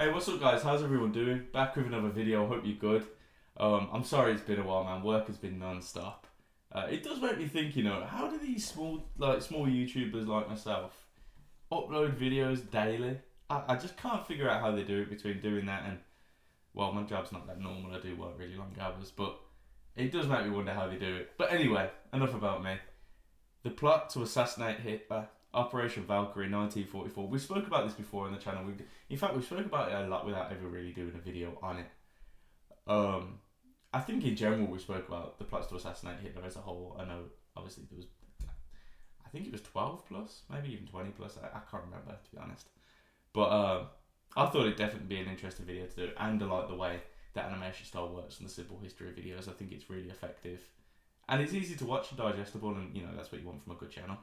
Hey, what's up guys? How's everyone doing? Back with another video, hope you're good. I'm sorry it's been a while, man. Work has been non-stop. It does make me think, how do these small YouTubers like myself upload videos daily? I just can't figure out how they do it between doing that and, well, my job's not that normal. I do work really long hours, but it does make me wonder how they do it. But anyway, enough about me. The plot to assassinate Hitler, Operation Valkyrie, 1944. We spoke about this before on the channel. In fact, we spoke about it a lot without ever really doing a video on it. I think in general we spoke about the plots to assassinate Hitler as a whole. I know, obviously, I think it was 12 plus, maybe even 20 plus. I can't remember, to be honest. But I thought it'd definitely be an interesting video to do, and I like the way the animation style works and the simple history of videos. I think it's really effective. And it's easy to watch and digestible, and that's what you want from a good channel.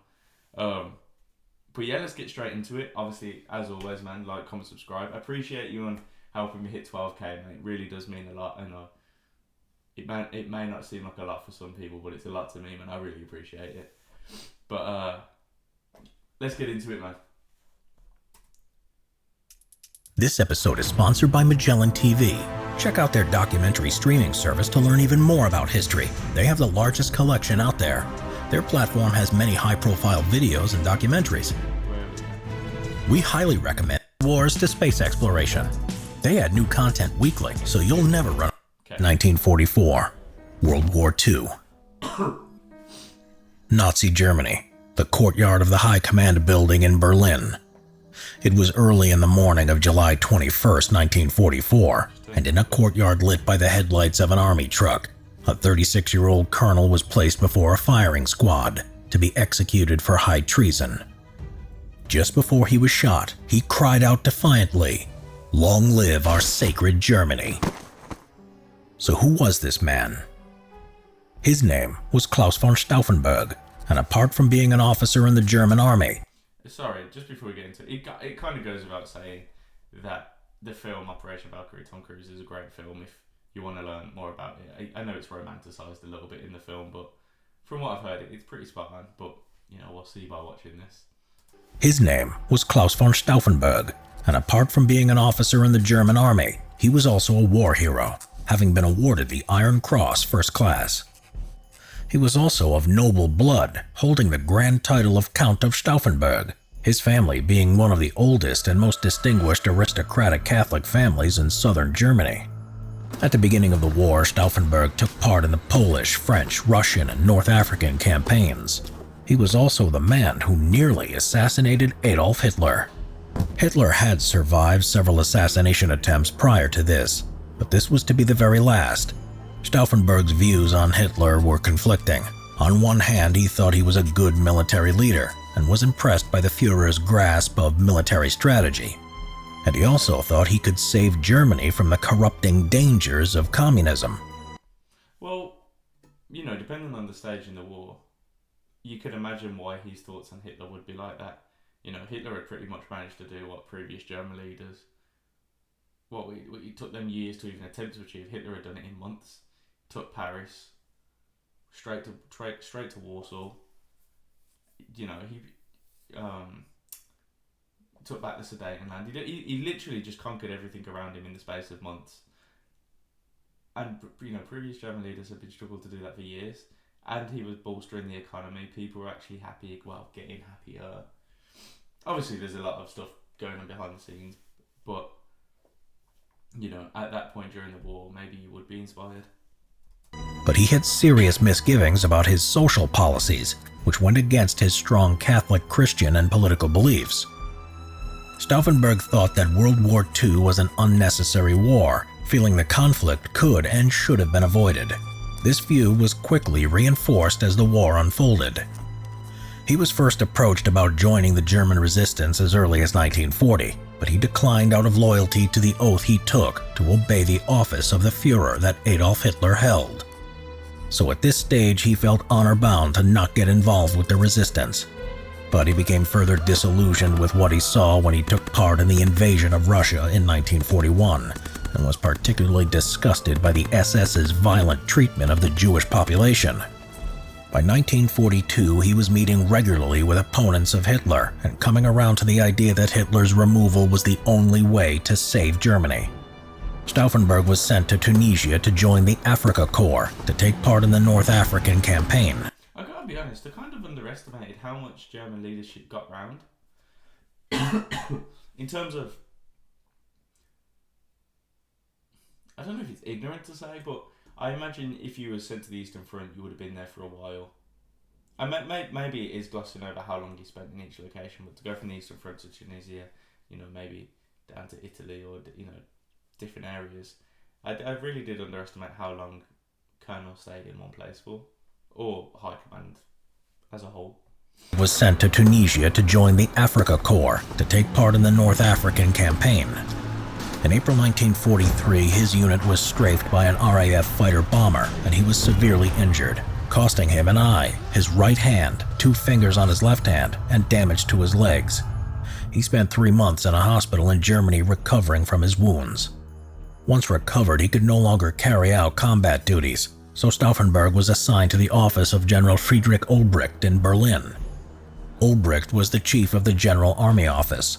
But yeah, let's get straight into it. Obviously, as always, man, like, comment, subscribe. I appreciate you on helping me hit 12k, man. It really does mean a lot, and it may not seem like a lot for some people, but it's a lot to me, man. I really appreciate it. But let's get into it, man. This episode is sponsored by Magellan TV. Check out their documentary streaming service to learn even more about history. They have the largest collection out there. Their platform has many high-profile videos and documentaries. We highly recommend Wars to Space Exploration. They add new content weekly, so you'll never run. Okay. 1944, World War II. Nazi Germany, the courtyard of the High Command building in Berlin. It was early in the morning of July 21st, 1944, and in a courtyard lit by the headlights of an army truck, a 36-year-old colonel was placed before a firing squad to be executed for high treason. Just before he was shot, he cried out defiantly, "Long live our sacred Germany." So who was this man? His name was Klaus von Stauffenberg, and apart from being an officer in the German army... Sorry, just before we get into it, it kind of goes without saying that the film Operation Valkyrie, Tom Cruise, is a great film if you want to learn more about it. I know it's romanticised a little bit in the film, but from what I've heard, it's pretty spot on. But, we'll see by watching this. His name was Klaus von Stauffenberg, and apart from being an officer in the German army, he was also a war hero, having been awarded the Iron Cross First Class. He was also of noble blood, holding the grand title of Count of Stauffenberg, his family being one of the oldest and most distinguished aristocratic Catholic families in southern Germany. At the beginning of the war, Stauffenberg took part in the Polish, French, Russian, and North African campaigns. He was also the man who nearly assassinated Adolf Hitler. Hitler had survived several assassination attempts prior to this, but this was to be the very last. Stauffenberg's views on Hitler were conflicting. On one hand, he thought he was a good military leader and was impressed by the Führer's grasp of military strategy. And he also thought he could save Germany from the corrupting dangers of communism. Well, depending on the stage in the war, you could imagine why his thoughts on Hitler would be like that. Hitler had pretty much managed to do what previous German leaders, it took them years to even attempt to achieve. Hitler had done it in months. Took Paris, straight to Warsaw. He took back the Sudetenland. He literally just conquered everything around him in the space of months. And previous German leaders have been struggling to do that for years. And he was bolstering the economy. People were actually happy, getting happier. Obviously, there's a lot of stuff going on behind the scenes, but at that point during the war, maybe you would be inspired. But he had serious misgivings about his social policies, which went against his strong Catholic, Christian, and political beliefs. Stauffenberg thought that World War II was an unnecessary war, feeling the conflict could and should have been avoided. This view was quickly reinforced as the war unfolded. He was first approached about joining the German resistance as early as 1940, but he declined out of loyalty to the oath he took to obey the office of the Führer that Adolf Hitler held. So at this stage he felt honor-bound to not get involved with the resistance. But he became further disillusioned with what he saw when he took part in the invasion of Russia in 1941, and was particularly disgusted by the SS's violent treatment of the Jewish population. By 1942, he was meeting regularly with opponents of Hitler and coming around to the idea that Hitler's removal was the only way to save Germany. Stauffenberg was sent to Tunisia to join the Afrika Korps to take part in the North African campaign. I gotta be honest, I kind of underestimated how much German leadership got round. In terms of, I don't know if it's ignorant to say, but I imagine if you were sent to the Eastern Front, you would have been there for a while. Maybe it is glossing over how long you spent in each location, but to go from the Eastern Front to Tunisia, maybe down to Italy or, different areas, I really did underestimate how long Colonel stayed in one place for, or High Command as a whole. Was sent to Tunisia to join the Afrika Korps to take part in the North African campaign. In April 1943, his unit was strafed by an RAF fighter bomber and he was severely injured, costing him an eye, his right hand, 2 fingers on his left hand, and damage to his legs. He spent 3 months in a hospital in Germany recovering from his wounds. Once recovered, he could no longer carry out combat duties, so Stauffenberg was assigned to the office of General Friedrich Olbricht in Berlin. Olbricht was the chief of the General Army Office.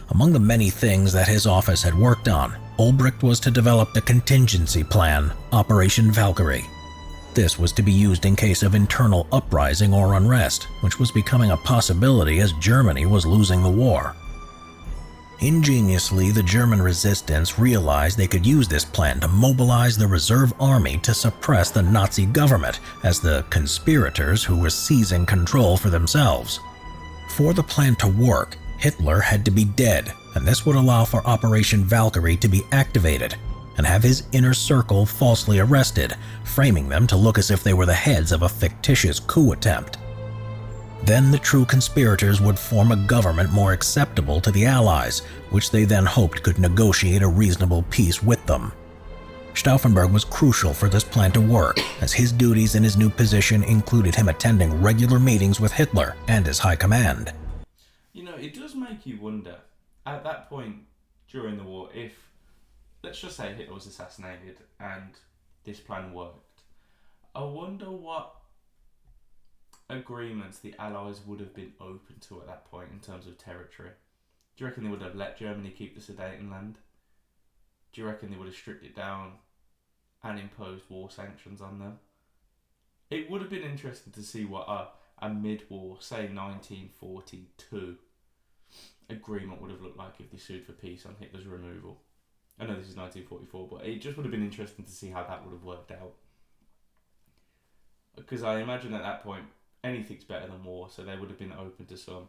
Among the many things that his office had worked on, Olbricht was to develop the contingency plan, Operation Valkyrie. This was to be used in case of internal uprising or unrest, which was becoming a possibility as Germany was losing the war. Ingeniously, the German resistance realized they could use this plan to mobilize the reserve army to suppress the Nazi government as the conspirators who were seizing control for themselves. For the plan to work, Hitler had to be dead, and this would allow for Operation Valkyrie to be activated and have his inner circle falsely arrested, framing them to look as if they were the heads of a fictitious coup attempt. Then the true conspirators would form a government more acceptable to the Allies, which they then hoped could negotiate a reasonable peace with them. Stauffenberg was crucial for this plan to work, as his duties in his new position included him attending regular meetings with Hitler and his high command. It does make you wonder, at that point during the war, if, let's just say Hitler was assassinated and this plan worked, I wonder what agreements the Allies would have been open to at that point in terms of territory. Do you reckon they would have let Germany keep the Sudetenland? Do you reckon they would have stripped it down and imposed war sanctions on them? It would have been interesting to see what a mid-war, say 1942, agreement would have looked like if they sued for peace on Hitler's removal. I know this is 1944, but it just would have been interesting to see how that would have worked out. Because I imagine at that point, anything's better than war, so they would have been open to some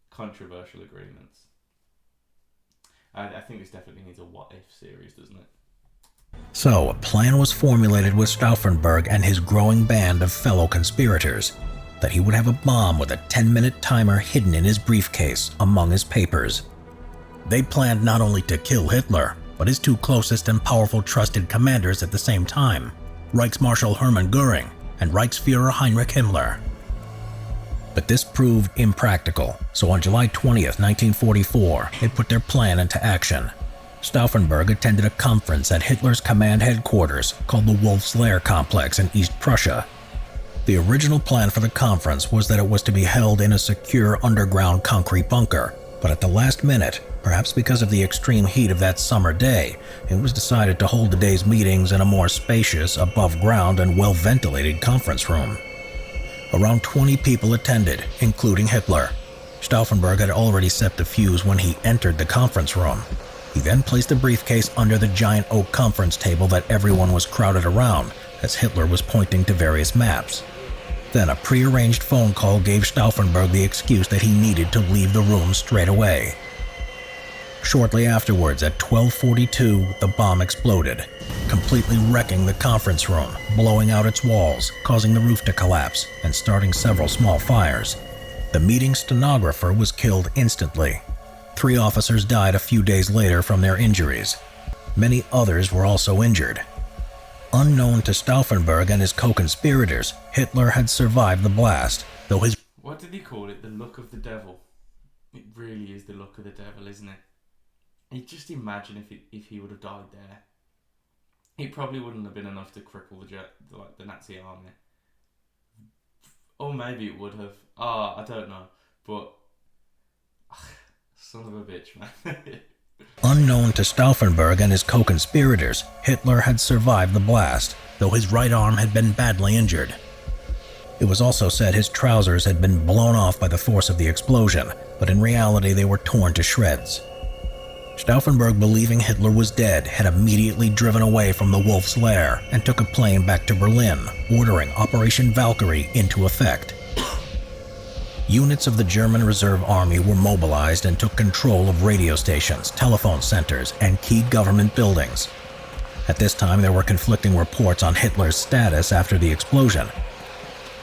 controversial agreements. I think this definitely needs a what-if series, doesn't it? So, a plan was formulated with Stauffenberg and his growing band of fellow conspirators, that he would have a bomb with a 10-minute timer hidden in his briefcase among his papers. They planned not only to kill Hitler, but his 2 closest and powerful trusted commanders at the same time, Reichsmarschall Hermann Göring and Reichsführer Heinrich Himmler. But this proved impractical, so on July 20th, 1944, they put their plan into action. Stauffenberg attended a conference at Hitler's command headquarters called the Wolf's Lair Complex in East Prussia. The original plan for the conference was that it was to be held in a secure underground concrete bunker, but at the last minute, perhaps because of the extreme heat of that summer day, it was decided to hold the day's meetings in a more spacious, above-ground and well-ventilated conference room. Around 20 people attended, including Hitler. Stauffenberg had already set the fuse when he entered the conference room. He then placed the briefcase under the giant oak conference table that everyone was crowded around, as Hitler was pointing to various maps. Then a prearranged phone call gave Stauffenberg the excuse that he needed to leave the room straight away. Shortly afterwards, at 12:42, the bomb exploded, completely wrecking the conference room, blowing out its walls, causing the roof to collapse, and starting several small fires. The meeting stenographer was killed instantly. 3 officers died a few days later from their injuries. Many others were also injured. Unknown to Stauffenberg and his co-conspirators, Hitler had survived the blast, though his... What did he call it? The look of the devil. It really is the look of the devil, isn't it? You just imagine if he would have died there. It probably wouldn't have been enough to cripple the Nazi army. Or maybe it would have. I don't know. But son of a bitch, man. Unknown to Stauffenberg and his co-conspirators, Hitler had survived the blast, though his right arm had been badly injured. It was also said his trousers had been blown off by the force of the explosion, but in reality they were torn to shreds. Stauffenberg, believing Hitler was dead, had immediately driven away from the Wolf's Lair and took a plane back to Berlin, ordering Operation Valkyrie into effect. Units of the German Reserve Army were mobilized and took control of radio stations, telephone centers, and key government buildings. At this time, there were conflicting reports on Hitler's status after the explosion.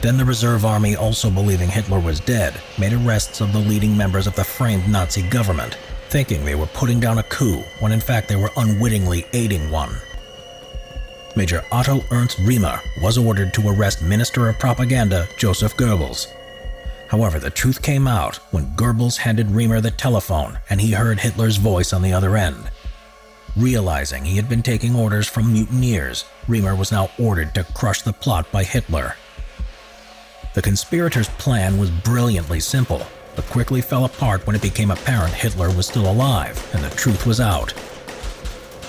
Then the Reserve Army, also believing Hitler was dead, made arrests of the leading members of the framed Nazi government, thinking they were putting down a coup when in fact they were unwittingly aiding one. Major Otto Ernst Riemer was ordered to arrest Minister of Propaganda Joseph Goebbels. However, the truth came out when Goebbels handed Riemer the telephone and he heard Hitler's voice on the other end. Realizing he had been taking orders from mutineers, Riemer was now ordered to crush the plot by Hitler. The conspirators' plan was brilliantly simple, but quickly fell apart when it became apparent Hitler was still alive and the truth was out.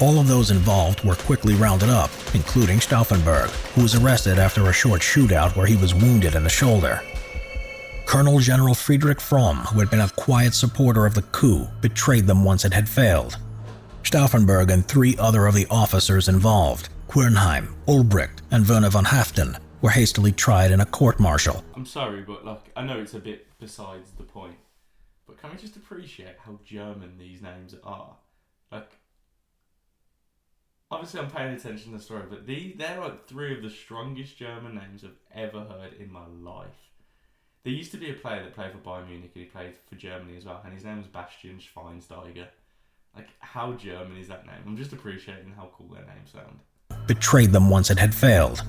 All of those involved were quickly rounded up, including Stauffenberg, who was arrested after a short shootout where he was wounded in the shoulder. Colonel General Friedrich Fromm, who had been a quiet supporter of the coup, betrayed them once it had failed. Stauffenberg and 3 other of the officers involved, Quernheim, Ulbricht, and Werner von Haften, were hastily tried in a court-martial. I'm sorry, but I know it's a bit besides the point, but can we just appreciate how German these names are? Obviously I'm paying attention to the story, but they're 3 of the strongest German names I've ever heard in my life. There used to be a player that played for Bayern Munich and he played for Germany as well, and his name was Bastian Schweinsteiger. How German is that name? I'm just appreciating how cool their names sound. Betrayed them once it had failed.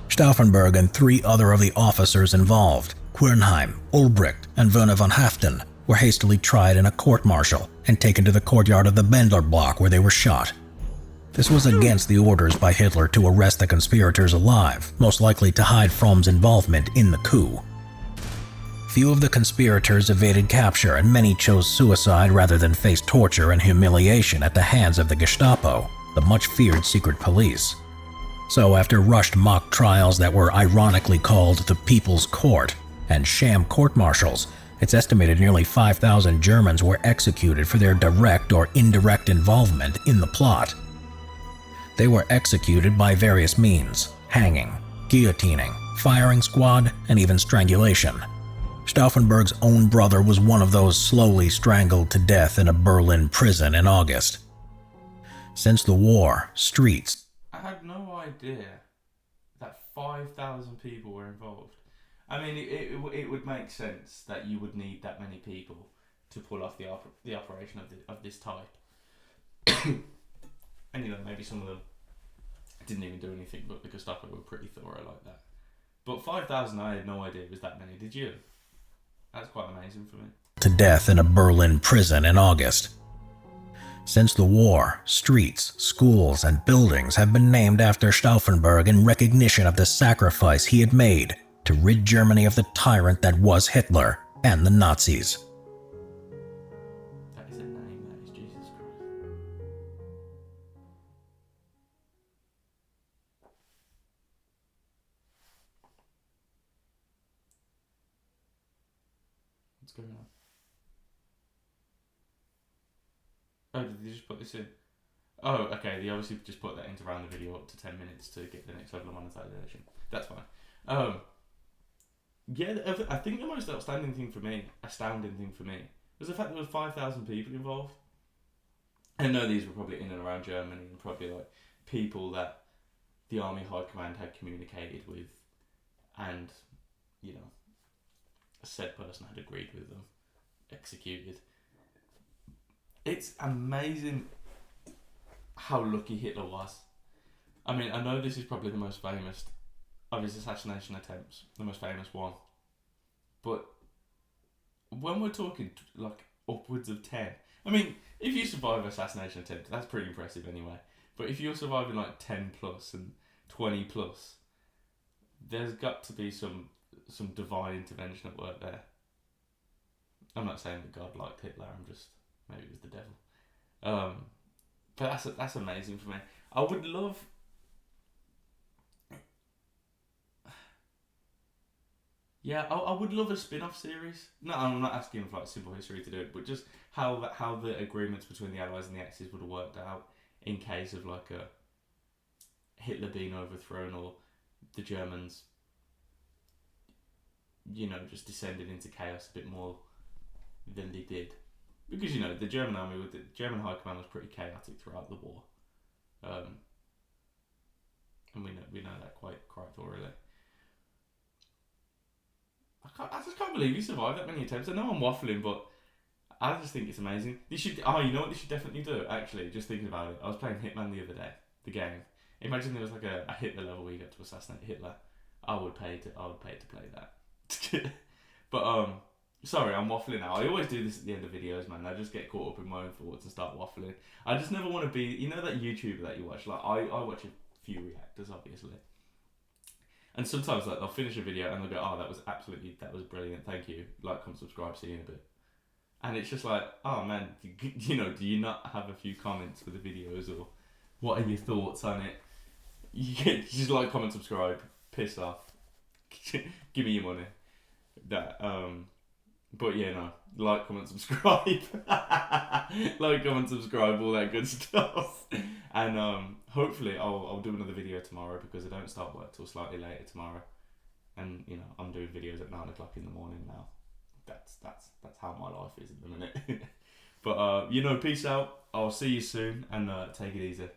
Stauffenberg and 3 other of the officers involved, Quernheim, Ulbricht, and Werner von Haften, were hastily tried in a court-martial and taken to the courtyard of the Bendler block where they were shot. This was against the orders by Hitler to arrest the conspirators alive, most likely to hide Fromm's involvement in the coup. Few of the conspirators evaded capture and many chose suicide rather than face torture and humiliation at the hands of the Gestapo, the much-feared secret police. So after rushed mock trials that were ironically called the People's Court and sham court-martials, it's estimated nearly 5,000 Germans were executed for their direct or indirect involvement in the plot. They were executed by various means: hanging, guillotining, firing squad, and even strangulation. Stauffenberg's own brother was one of those slowly strangled to death in a Berlin prison in August. Since the war, streets... I had no idea that 5,000 people were involved. I mean, it would make sense that you would need that many people to pull off the operation of this type. And maybe some of them didn't even do anything, but the Gestapo were pretty thorough like that. But 5,000, I had no idea it was that many. Did you? That's quite amazing for me. To death in a Berlin prison in August. Since the war, streets, schools, and buildings have been named after Stauffenberg in recognition of the sacrifice he had made to rid Germany of the tyrant that was Hitler and the Nazis. That is a name, that is Jesus Christ. What's going on? Oh, did they just put this in? Oh, okay, they obviously just put that in to round the video up to 10 minutes to get the next level of monetization. That's fine. Yeah, I think the most astounding thing for me was the fact there was 5,000 people involved. I know these were probably in and around Germany and probably people that the Army High Command had communicated with, and a said person had agreed with them, executed. It's amazing how lucky Hitler was. I mean, I know this is probably the most famous of his assassination attempts, the most famous one. But when we're talking upwards of 10, I mean, if you survive an assassination attempt, that's pretty impressive anyway. But if you're surviving 10 plus and 20 plus, there's got to be some some divine intervention at work there. I'm not saying that God liked Hitler. I'm just, maybe it was the devil. But that's amazing for me. I would love. Yeah, I would love a spin-off series. No, I'm not asking for like simple history to do it, but just how the agreements between the Allies and the Axis would have worked out in case of like a Hitler being overthrown or the Germans, just descended into chaos a bit more than they did, because the German army with the German high command was pretty chaotic throughout the war, and we know that quite thoroughly. I just can't believe he survived that many attempts. I know I'm waffling, but I just think it's amazing. You should. Oh, you know what they should definitely do? Actually, just thinking about it, I was playing Hitman the other day, the game. Imagine there was like a Hitler level where you got to assassinate Hitler. I would pay to play that. But sorry, I'm waffling now. I always do this at the end of videos, man. I just get caught up in my own thoughts and start waffling. I just never want to be, that YouTuber that you watch. Like I watch a few reactors, obviously. And sometimes like they'll finish a video and they'll go, "Oh, that was brilliant, thank you. Like, comment, subscribe, see you in a bit." And it's just like, oh man, do you not have a few comments for the videos, or what are your thoughts on it? You just like, comment, subscribe, piss off, give me your money. That but yeah, no, like, comment, subscribe, like, comment, subscribe, all that good stuff. And hopefully I'll do another video tomorrow, because I don't start work till slightly later tomorrow, and I'm doing videos at 9 o'clock in the morning now. That's how my life is at the minute. But peace out. I'll see you soon, and take it easy.